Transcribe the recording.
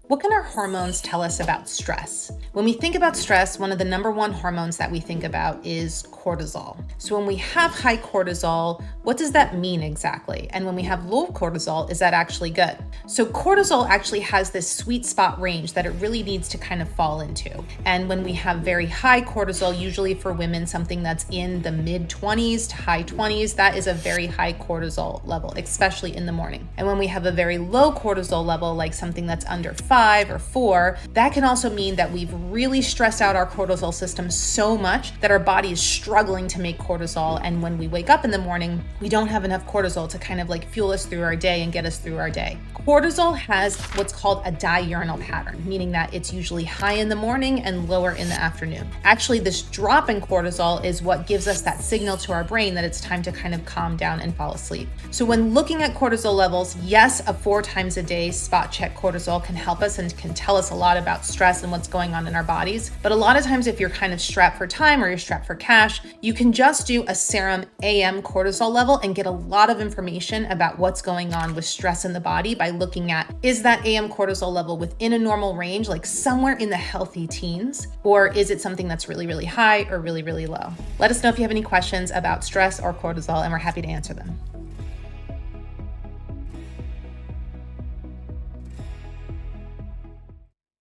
What can our hormones tell us about stress? When we think about stress, one of the number one hormones that we think about is cortisol. So when we have high cortisol, what does that mean exactly? And when we have low cortisol, is that actually good? So cortisol actually has this sweet spot range that it really needs to kind of fall into. And when we have very high cortisol, usually for women, something that's in the mid 20s to high 20s, that is a very high cortisol level, especially in the morning. And when we have a very low cortisol level, like something that's under 5 or 4, that can also mean that we've really stressed out our cortisol system so much that our body is struggling to make cortisol. And when we wake up in the morning, we don't have enough cortisol to kind of like fuel us through our day and get us through our day. Cortisol has what's called a diurnal pattern, meaning that it's usually high in the morning and lower in the afternoon. Actually, this drop in cortisol is what gives us that signal to our brain that it's time to kind of calm down and fall asleep. So when looking at cortisol levels, yes, a 4 times a day spot check cortisol can help us and can tell us a lot about stress and what's going on in our bodies. But a lot of times if you're kind of strapped for time or you're strapped for cash, you can just do a serum AM cortisol level and get a lot of information about what's going on with stress in the body by looking at, is that AM cortisol level within a normal range, like somewhere in the healthy teens, or is it something that's really, really high or really, really low? Let us know if you have any questions about stress or cortisol, and we're happy to answer them.